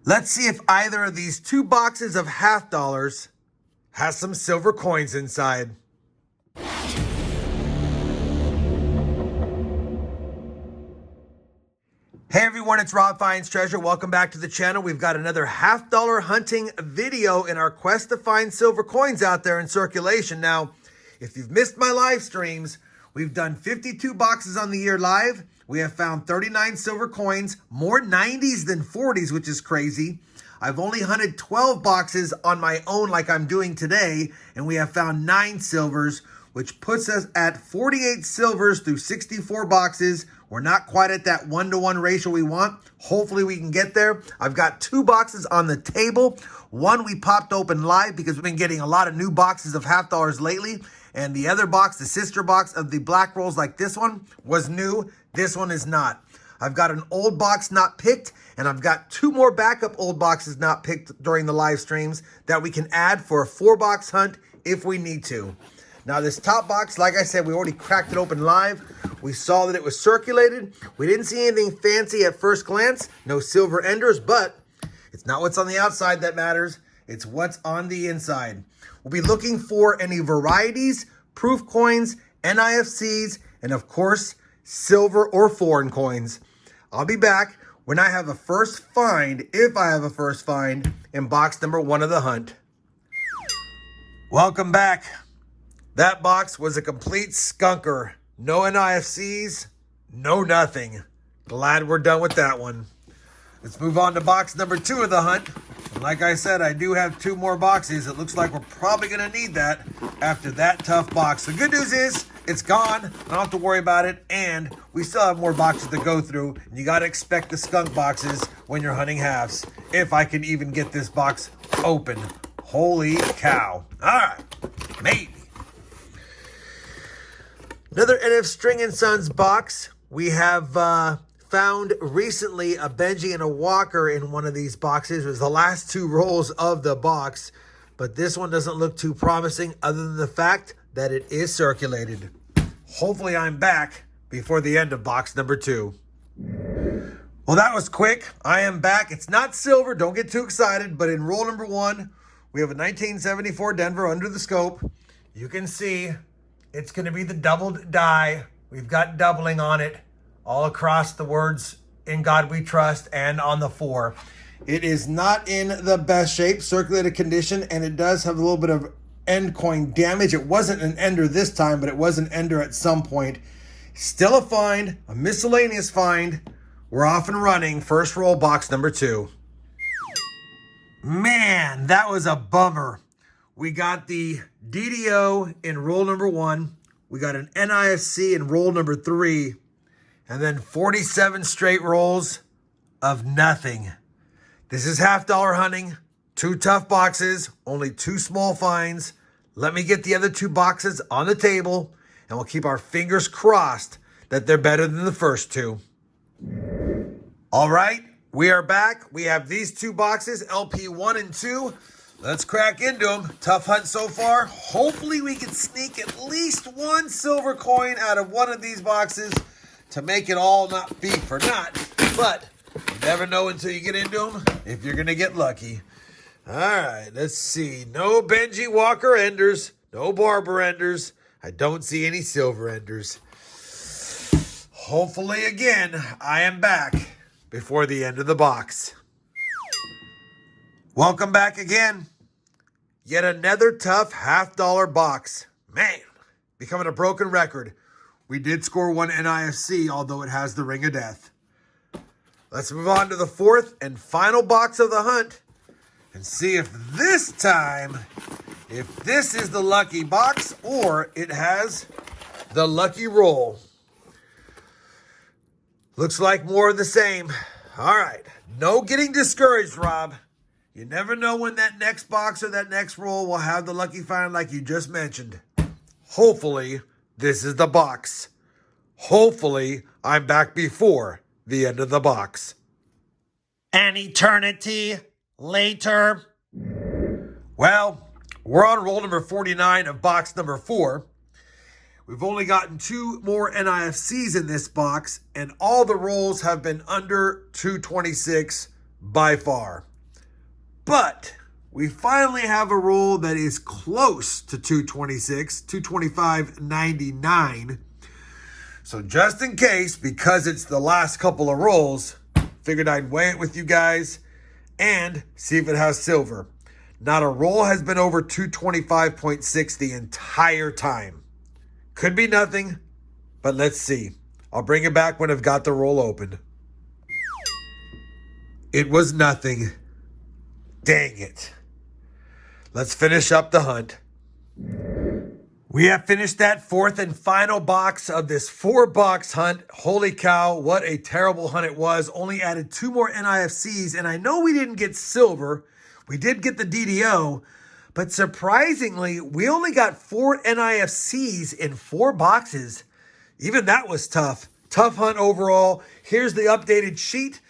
Let's see if either of these two boxes of half dollars has some silver coins inside. Hey everyone, it's RobFindsTreasure. Welcome back to the channel. We've got another half dollar hunting video in our quest to find silver coins out there in circulation. Now, if you've missed my live streams, we've done 52 boxes on the year live. We have found 39 silver coins, more 90s than 40s, which is crazy. I've only hunted 12 boxes on my own like I'm doing today, and we have found 9 silvers, which puts us at 48 silvers through 64 boxes. We're not quite at that 1-to-1 ratio we want. Hopefully we can get there. I've got 2 boxes on the table. One we popped open live because we've been getting a lot of new boxes of half dollars lately. And the other box, the sister box of the black rolls like this one, was new. This one is not. I've got an old box not picked, and I've got 2 more backup old boxes not picked during the live streams that we can add for a 4-box hunt if we need to. Now this top box, like I said, we already cracked it open live. We saw that it was circulated. We didn't see anything fancy at first glance. No silver enders, but it's not what's on the outside that matters. It's what's on the inside. We'll be looking for any varieties, proof coins, NIFCs, and of course, silver or foreign coins. I'll be back when I have a first find, if I have a first find, in box number 1 of the hunt. Welcome back. That box was a complete skunker. No NIFCs, no nothing. Glad we're done with that one. Let's move on to box number 2 of the hunt. And like I said, I do have 2 more boxes. It looks like we're probably going to need that after that tough box. The good news is it's gone. I don't have to worry about it. And we still have more boxes to go through. And you got to expect the skunk boxes when you're hunting halves. If I can even get this box open. Holy cow. All right. Maybe. Another NF String & Sons box. We have found recently a Benji and a Walker in one of these boxes. It was the last 2 rolls of the box, but this one doesn't look too promising other than the fact that it is circulated. Hopefully I'm back before the end of box number 2. Well, that was quick. I am back. It's not silver. Don't get too excited, but in roll number 1, we have a 1974 Denver under the scope. You can see it's going to be the doubled die. We've got doubling on it all across the words "In God We Trust" and on the 4. It is not in the best shape, circulated condition, and it does have a little bit of end coin damage. It wasn't an ender this time, but it was an ender at some point. Still a find, a miscellaneous find. We're off and running. First roll, box number 2. Man, that was a bummer. We got the DDO in roll number 1. We got an NIFC in roll number 3. And then 47 straight rolls of nothing. This is half dollar hunting. 2 tough boxes, only 2 small finds. Let me get the other 2 boxes on the table, and we'll keep our fingers crossed that they're better than the first 2. All right, we are back. We have these 2 boxes, LP 1 and 2. Let's crack into them. Tough hunt so far. Hopefully we can sneak at least 1 silver coin out of one of these boxes to make it all not be for naught. But you never know until you get into them if you're going to get lucky. All right, let's see. No Benji Walker enders. No Barber enders. I don't see any silver enders. Hopefully, again, I am back before the end of the box. Welcome back again. Yet another tough half dollar box. Man, becoming a broken record. We did score 1 NIFC, although it has the ring of death. Let's move on to the 4th and final box of the hunt and see if this time, if this is the lucky box or it has the lucky roll. Looks like more of the same. All right, no getting discouraged, Rob. You never know when that next box or that next roll will have the lucky find like you just mentioned. Hopefully, this is the box. Hopefully, I'm back before the end of the box. An eternity later. Well, we're on roll number 49 of box number 4. We've only gotten 2 more NIFCs in this box, and all the rolls have been under 226 by far. But we finally have a roll that is close to 226, 225.99. So just in case, because it's the last couple of rolls, figured I'd weigh it with you guys and see if it has silver. Not a roll has been over 225.6 the entire time. Could be nothing, but let's see. I'll bring it back when I've got the roll opened. It was nothing. Dang it. Let's finish up the hunt. We have finished that fourth and final box of this 4-box hunt. Holy cow, what a terrible hunt it was. Only added 2 more NIFCs, and I know we didn't get silver. We did get the DDO, but surprisingly, we only got 4 NIFCs in 4 boxes. Even that was tough. Tough hunt overall. Here's the updated sheet.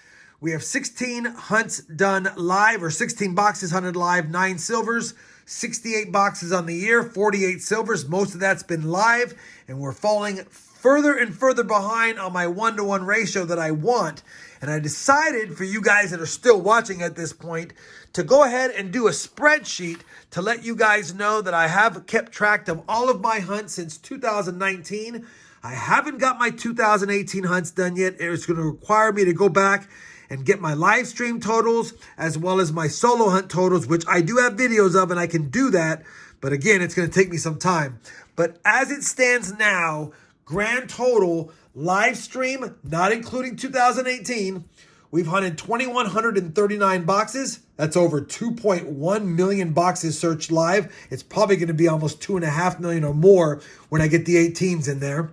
We have 16 hunts done live, or 16 boxes hunted live, 9 silvers, 68 boxes on the year, 48 silvers. Most of that's been live, and we're falling further and further behind on my 1-to-1 ratio that I want. And I decided, for you guys that are still watching at this point, to go ahead and do a spreadsheet to let you guys know that I have kept track of all of my hunts since 2019. I haven't got my 2018 hunts done yet. It's going to require me to go back and get my live stream totals as well as my solo hunt totals, which I do have videos of, and I can do that. But again, it's going to take me some time. But as it stands now, grand total live stream, not including 2018, we've hunted 2,139 boxes. That's over 2.1 million boxes searched live. It's probably going to be almost 2.5 million or more when I get the 18s in there.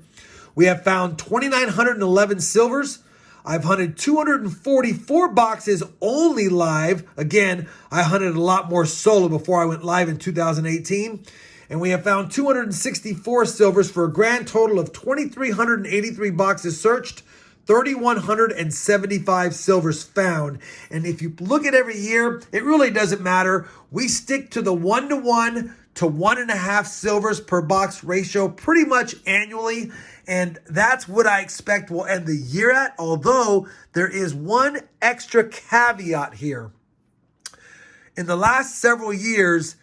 We have found 2,911 silvers. I've hunted 244 boxes only live. Again, I hunted a lot more solo before I went live in 2018. And we have found 264 silvers for a grand total of 2,383 boxes searched, 3,175 silvers found. And if you look at every year, it really doesn't matter. We stick to the 1-to-1 to 1.5 silvers per box ratio pretty much annually. And that's what I expect we'll end the year at, although there is one extra caveat here. In the last several years,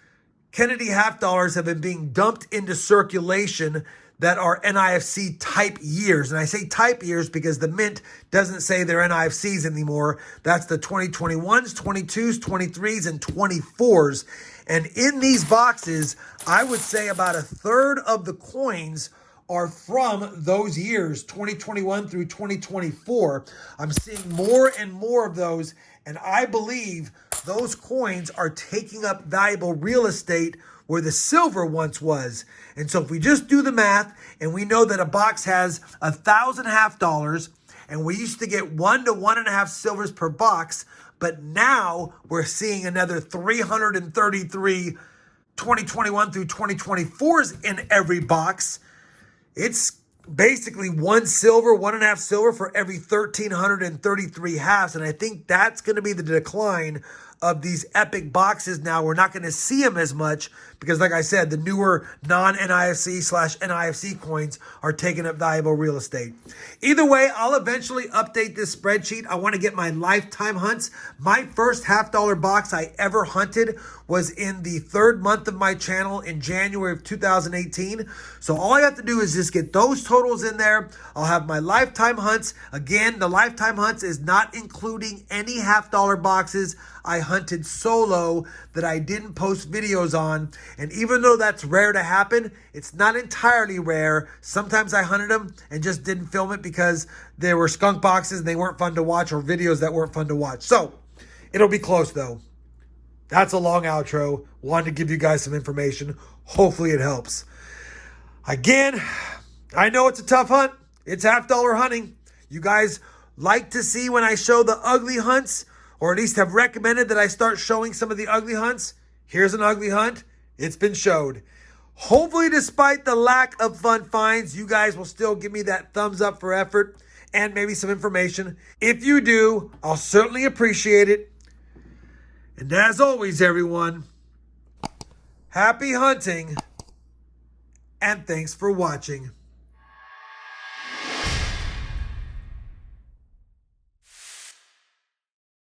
Kennedy half dollars have been being dumped into circulation that are NIFC type years. And I say type years because the mint doesn't say they're NIFCs anymore. That's the 2021s, 22s, 23s, and 24s. And in these boxes, I would say about 1/3 of the coins are from those years, 2021 through 2024. I'm seeing more and more of those, and I believe those coins are taking up valuable real estate where the silver once was. And so if we just do the math, and we know that a box has 1,000 half dollars, and we used to get 1 to 1.5 silvers per box, but now we're seeing another 333 2021 through 2024s in every box. It's basically 1 silver, 1.5 silver for every 1,333 halves. And I think that's going to be the decline of these epic boxes now. We're not going to see them as much because, like I said, the newer non-NIFC/NIFC coins are taking up valuable real estate. Either way, I'll eventually update this spreadsheet. I want to get my lifetime hunts. My first $half box I ever hunted was in the 3rd month of my channel in January of 2018. So all I have to do is just get those totals in there. I'll have my lifetime hunts. Again, the lifetime hunts is not including any $half boxes I hunted solo that I didn't post videos on. And even though that's rare to happen, it's not entirely rare. Sometimes I hunted them and just didn't film it because they were skunk boxes and they weren't fun to watch, or videos that weren't fun to watch. So it'll be close though. That's a long outro. Wanted to give you guys some information. Hopefully it helps. Again, I know it's a tough hunt. It's $half hunting. You guys like to see when I show the ugly hunts, or at least have recommended that I start showing some of the ugly hunts. Here's an ugly hunt. It's been showed. Hopefully, despite the lack of fun finds, you guys will still give me that thumbs up for effort and maybe some information. If you do, I'll certainly appreciate it. And as always, everyone, happy hunting and thanks for watching.